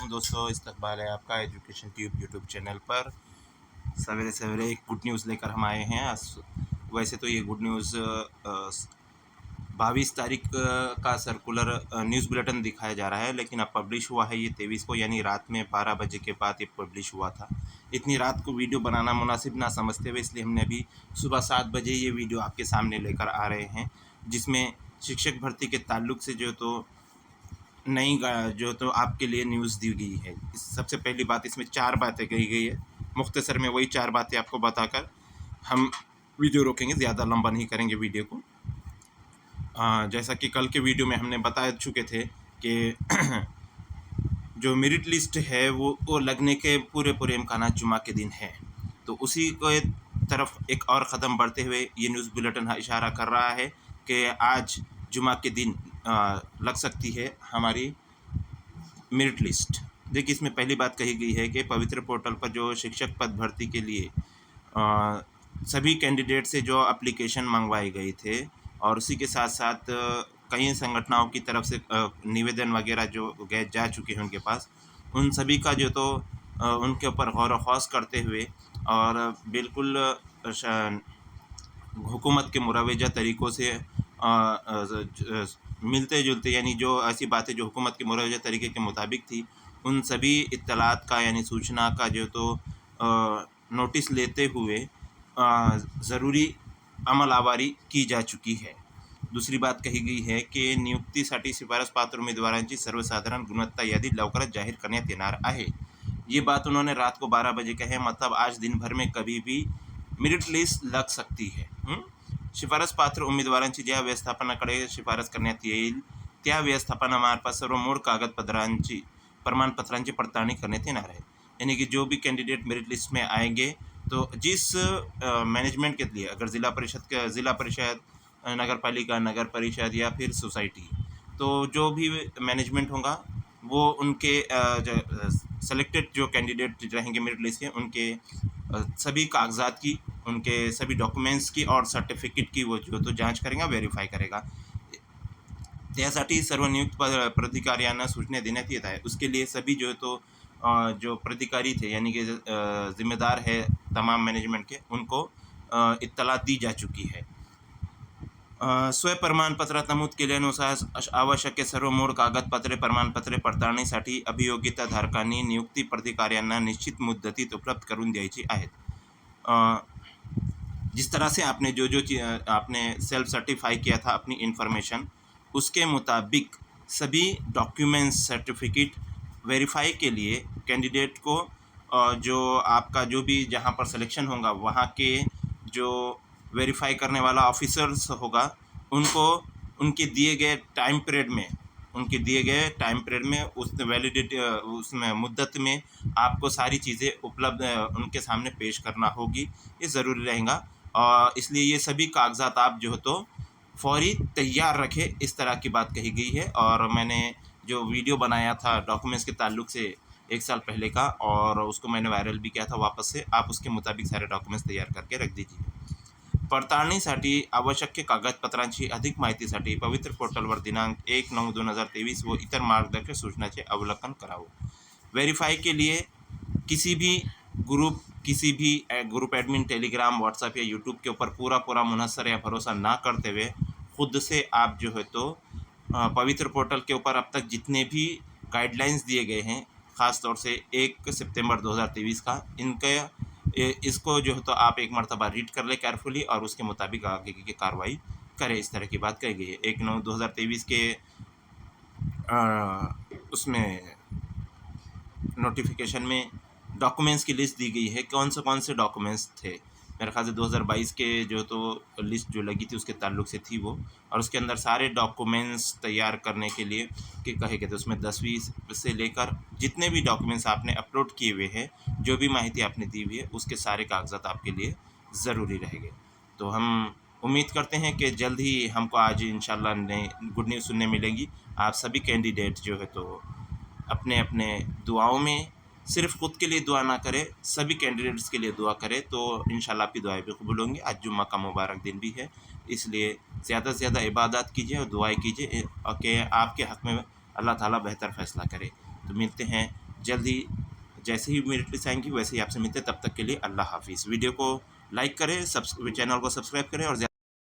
वालेकुम दोस्तों, इस्तकबाल है आपका एजुकेशन ट्यूब यूट्यूब चैनल पर। सवेरे सवेरे एक गुड न्यूज़ लेकर हम आए हैं। वैसे तो ये गुड न्यूज़ 22 तारीख का सर्कुलर न्यूज़ बुलेटिन दिखाया जा रहा है, लेकिन अब पब्लिश हुआ है ये 23 को, यानी रात में 12 बजे के बाद ये पब्लिश हुआ था। इतनी रात को वीडियो बनाना मुनासिब ना समझते हुए इसलिए हमने अभी सुबह 7 बजे ये वीडियो आपके सामने लेकर आ रहे हैं, जिसमें शिक्षक भर्ती के ताल्लुक से जो तो आपके लिए न्यूज़ दी गई है। सबसे पहली बात, इसमें 4 बातें कही गई है। मुख्तसर में वही 4 बातें आपको बताकर हम वीडियो रोकेंगे, ज़्यादा लंबा नहीं करेंगे वीडियो को। जैसा कि कल के वीडियो में हमने बता चुके थे कि जो मेरिट लिस्ट है वो लगने के पूरे इम्कानात जुमा के दिन है। तो उसी को तरफ एक और क़दम बढ़ते हुए ये न्यूज़ बुलेटिन इशारा कर रहा है कि आज जुमा के दिन लग सकती है हमारी मेरिट लिस्ट। देखिए, इसमें पहली बात कही गई है कि पवित्र पोर्टल पर जो शिक्षक पद भर्ती के लिए सभी कैंडिडेट से जो एप्लीकेशन मंगवाए गए थे और उसी के साथ साथ कई संगठनों की तरफ से निवेदन वगैरह जो गए जा चुके हैं उनके पास, उन सभी का उनके ऊपर गौर व खौस करते हुए और बिल्कुल हुकूमत के मुरवजा तरीक़ों से मिलते जुलते, यानी जो ऐसी बातें जो हुकूमत के मुरवजा तरीक़े के मुताबिक थी, उन सभी इत्तलात का यानी सूचना का नोटिस लेते हुए ज़रूरी अमल आवारी की जा चुकी है। दुसरी बात कही गई है की नियुक्तीसाठी शिफारस पात्र उमेदवारांची सर्वसाधारण गुणवत्ता यादी लवकरच जाहीर करण्यात येणार आहे। ये बात उन्होंने रात को 12 बजे कहे, मतलब आज दिन भर में कभी भी मेरिट लिस्ट लग सकती है। शिफारस पात्र उमेदवारांची ज्या व्यवस्थापनाकडे शिफारस करण्यात येईल त्या व्यवस्थापनामार्फत सर्व मूळ कागदपत्रांची प्रमाणपत्रांची पडताळणी करण्यात येणार है। यानी कि जो भी कैंडिडेट मेरिट लिस्ट में आएंगे तो जिस मैनेजमेंट के लिए, अगर ज़िला परिषद, नगर पालिका, नगर परिषद या फिर सोसाइटी, तो जो भी मैनेजमेंट होगा वो उनके सेलेक्टेड जो कैंडिडेट रहेंगे मेरिट लिस्ट के, उनके सभी कागजात की, उनके सभी डॉक्युमेंट्स की और सर्टिफिकेट की वो जांच करेगा, वेरीफाई करेगा। त्यासाठी सर्व नियुक्त प्राधिकाऱ्यांना सूचना देण्यात येत आहे। उसके लिए सभी जो प्राधिकारी थे, यानी कि ज़िम्मेदार है तमाम मैनेजमेंट के, उनको इत्तला दी जा चुकी है। स्वप्रमाणपत्रात नमूद केल्यानुसार आवश्यक सर्व मूळ कागदपत्रे प्रमाणपत्रे पडताळणीसाठी अभियोग्यताधारकांनी नियुक्ती प्राधिकाऱ्यांना निश्चित मुदतीत उपलब्ध करून द्यायची आहेत। जिस तरह से आपने आपने सेल्फ सर्टिफाई किया था अपनी इन्फॉर्मेशन, उसके मुताबिक सभी डॉक्यूमेंट्स, सर्टिफिकेट वेरीफाई के लिए कैंडिडेट को जो आपका जो भी जहाँ पर सिलेक्शन होगा वहाँ के जो वेरीफाई करने वाला ऑफिसर्स होगा, उनको उनके दिए गए टाइम पीरियड में उस वैलिडिटी उसमें मुद्दत में आपको सारी चीज़ें उपलब्ध उनके सामने पेश करना होगी। ये ज़रूरी रहेगा और इसलिए ये सभी कागजात आप फ़ौरी तैयार रखें, इस तरह की बात कही गई है। और मैंने जो वीडियो बनाया था डॉक्यूमेंट्स के ताल्लुक से 1 साल पहले का, और उसको मैंने वायरल भी किया था वापस से, आप उसके मुताबिक सारे डॉक्युमेंट्स तैयार करके रख दीजिए। पडताळणीसाठी आवश्यक कागदपत्रांची अधिक माहितीसाठी पवित्र पोर्टलवर दिनांक 1/9/2023 व इतर मार्गदर्शक सूचनाचे अवलोकन करावं। वेरीफाई के लिए किसी भी ग्रुप एडमिन टेलीग्राम, व्हाट्सएप या यूट्यूब के ऊपर पूरा मुनहसर या भरोसा ना करते हुए खुद से आप पवित्र पोर्टल के ऊपर अब तक जितने भी गाइडलाइंस दिए गए हैं, ख़ास तौर से 1 सितंबर 2023 का, इसको तो आप एक मरतबा रीड कर ले केयरफुली और उसके मुताबिक आगे की कार्रवाई करें। इस तरह की बात कही गई है। 1/9/2023 के उसमें नोटिफिकेशन में डॉक्यूमेंट्स की लिस्ट दी गई है। कौन से डॉक्यूमेंट्स थे, मेरे ख्याल से 2022 के लिस्ट जो लगी थी उसके ताल्लुक से थी वो, और उसके अंदर सारे डॉक्यूमेंट्स तैयार करने के लिए कि कहे गए थे। उसमें 10वीं से लेकर जितने भी डॉक्यूमेंट्स आपने अपलोड किए हुए हैं, जो भी माहिती आपने दी हुई है, उसके सारे कागजात आपके लिए ज़रूरी रहेंगे। तो हम उम्मीद करते हैं कि जल्द ही हमको आज इंशाल्लाह नई गुड न्यूज़ सुनने मिलेंगी। आप सभी कैंडिडेट अपने अपने दुआओं में सिर्फ खुद के लिए दुआ ना करें, सभी कैंडिडेट्स के लिए दुआ करें, तो इंशाल्लाह आपकी दुआएं भी कबूल होंगी। आज जुम्मा का मुबारक दिन भी है, इसलिए ज़्यादा से ज़्यादा इबादत कीजिए और दुआएं कीजिए कि आपके हक़ में अल्लाह ताला बेहतर फ़ैसला करे। तो मिलते हैं जल्दी जैसे ही मेरी नोटिस आएंगी वैसे ही आपसे मिलते हैं। तब तक के लिए अल्लाह हाफिज़। वीडियो को लाइक करें, चैनल को सब्सक्राइब करें और